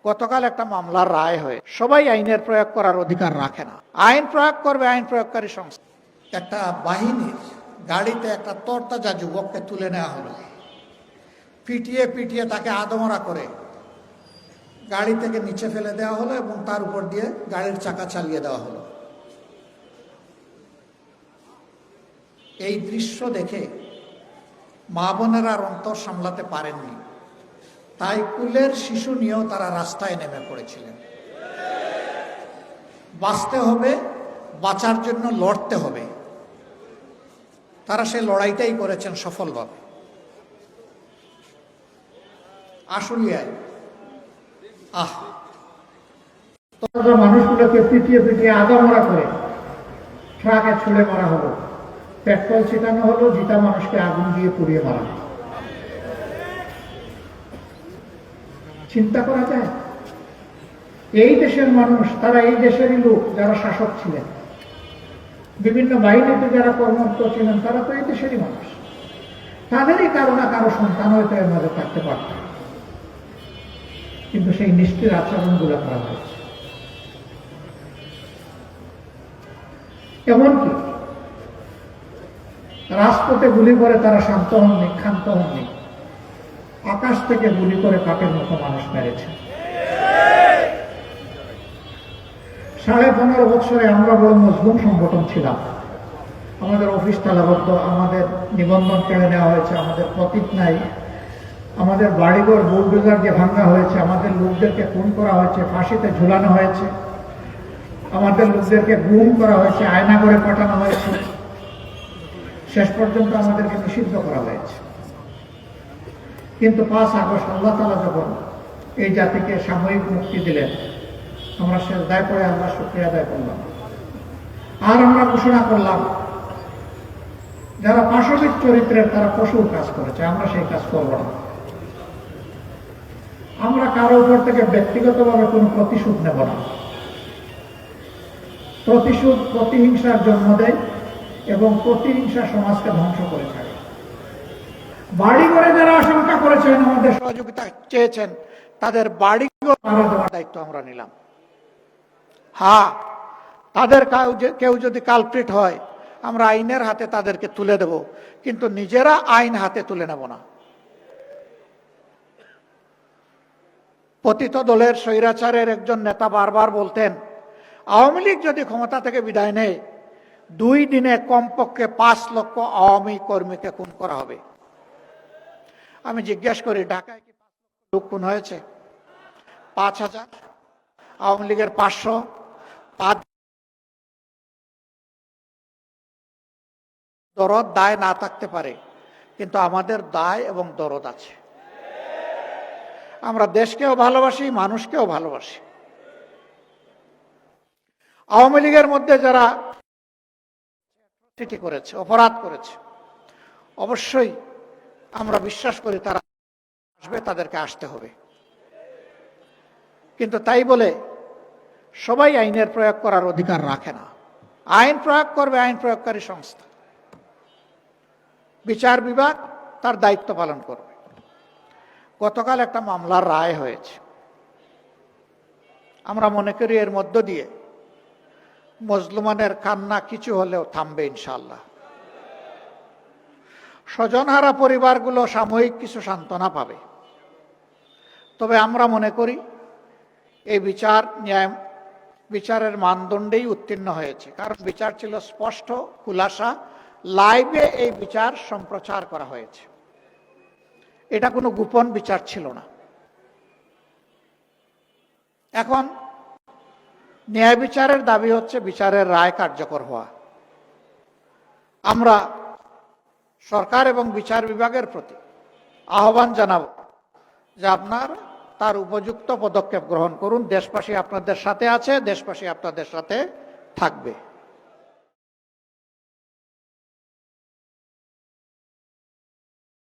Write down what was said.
গতকাল একটা মামলার রায় হয়ে সবাই আইনের প্রয়োগ করার অধিকার রাখে না। আইন প্রয়োগ করবে আইন প্রয়োগকারী সংস্থা। একটা বাহিনীর গাড়িতে একটা তরতাজা যুবককে তুলে নেওয়া হলো, পিটিয়ে পিটিয়ে তাকে আদমরা করে গাড়ি থেকে নিচে ফেলে দেওয়া হলো এবং তার উপর দিয়ে গাড়ির চাকা চালিয়ে দেওয়া হলো। এই দৃশ্য দেখে মা বোনেরা আর অন্তর সামলাতে পারেননি, তাই কুলের শিশু নিয়েও তারা রাস্তায় নেমে পড়েছিলেন। বাঁচতে হবে, বাঁচার জন্য লড়তে হবে। তারা সেই লড়াইটাই করেছেন সফলভাবে। আশুলিয়ায় মানুষগুলোকে পিটিয়ে পিটিয়ে আদমরা করে ট্রাকে ছুড়ে মারা হলো, পেট্রোল ছিটানো হলো, জিতা মানুষকে আগুন দিয়ে পুড়িয়ে মারা হলো। চিন্তা করা যায়, এই দেশের মানুষ, তারা এই দেশেরই লোক যারা শাসক ছিলেন, বিভিন্ন বাহিনীতে যারা কর্মরত ছিলেন, তারা তো এই দেশেরই মানুষ। তাদেরই কারো না কারো সন্তান হয়তো এর মধ্যে থাকতে পারত, কিন্তু সেই নিষ্ঠুর আচরণগুলো করা হয়েছে। এমনকি রাজপথে গুলি করে তারা শান্ত হননি, ক্ষান্ত হননি, আকাশ থেকে গুলি করে পাপের মতো মানুষ মেরেছে। 15.5 বছরে আমরা বড় মজলুম সংগঠন ছিলাম। আমাদের অফিস তালাবদ্ধ, আমাদের নিবন্ধন কেড়ে নেওয়া হয়েছে, আমাদের প্রতীক নাই, আমাদের বাড়িঘর বুলডোজার দিয়ে ভাঙা হয়েছে, আমাদের লোকদেরকে খুন করা হয়েছে, ফাঁসিতে ঝুলানো হয়েছে, আমাদের লোকদেরকে গুম করা হয়েছে, আয়না করে পাঠানো হয়েছে, শেষ পর্যন্ত আমাদেরকে নিষিদ্ধ করা হয়েছে। কিন্তু 5 আগস্ট আল্লাহ তাআলা যখন এই জাতিকে সাময়িক মুক্তি দিলেন, আমরা সেজদায় পড়ে আল্লাহ শুকরিয়া আদায় করলাম। আর আমরা ঘোষণা করলাম, যারা পাশবিক চরিত্রের তারা পশুর কাজ করেছে, আমরা সেই কাজ করব না। আমরা কারো উপর থেকে ব্যক্তিগতভাবে কোনো প্রতিশোধ নেব না। প্রতিশোধ প্রতিহিংসার জন্ম দেয় এবং প্রতিহিংসা সমাজকে ধ্বংস করে থাকে। বাড়ি করে যারা আশঙ্কা করেছেন, আমাদের সহযোগিতা চেয়েছেন, তাদের বাড়ি ভাড়া দেওয়ার দায়িত্ব আমরা নিলাম। হ্যাঁ, তাদের কেউ যদি কালপ্রিট হয়, আমরা আইনের হাতে তাদেরকে তুলে দেব, কিন্তু নিজেরা আইন হাতে তুলে নেব না। পতিত দলের স্বৈরাচারের একজন নেতা বারবার বলতেন, আওয়ামী লীগ যদি ক্ষমতা থেকে বিদায় নেয়, 2 দিনে কমপক্ষে 5 লক্ষ আওয়ামী কর্মীকে খুন করা হবে। আমি জিজ্ঞেস করি, ঢাকায় কি 5 লক্ষ লোক খুন হয়েছে? 5000? আওয়ামী লীগের 500? দরদ দায় না থাকতে পারে, কিন্তু আমাদের দায় এবং দরদ আছে। আমরা দেশকেও ভালোবাসি, মানুষকেও ভালোবাসি। আওয়ামী লীগের মধ্যে যারা চিঠি করেছে, অপরাধ করেছে, অবশ্যই আমরা বিশ্বাস করি তারা আসবে, তাদেরকে আসতে হবে। কিন্তু তাই বলে সবাই আইনের প্রয়োগ করার অধিকার রাখে না। আইন প্রয়োগ করবে আইন প্রয়োগকারী সংস্থা। বিচার বিভাগ তার দায়িত্ব পালন করবে। গতকাল একটা মামলার রায় হয়েছে। আমরা মনে করি এর মধ্য দিয়ে মজলুমানের কান্না কিছু হলেও থামবে ইনশাআল্লাহ। স্বজনহারা পরিবারগুলো সাময়িক কিছু সান্ত্বনা পাবে। তবে আমরা মনে করি এই বিচারের মানদণ্ডেই উত্তীর্ণ হয়েছে, কারণ বিচার ছিল স্পষ্ট, খুলাসা, লাইভে এই বিচার সম্প্রচার করা হয়েছে। এটা কোনো গোপন বিচার ছিল না। এখন ন্যায় বিচারের দাবি হচ্ছে বিচারের রায় কার্যকর হওয়া। আমরা সরকার এবং বিচার বিভাগের প্রতি আহ্বান জানাব যে আপনার তার উপযুক্ত পদক্ষেপ গ্রহণ করুন। দেশবাসী আপনাদের সাথে আছে, দেশবাসী আপনাদের সাথে থাকবে।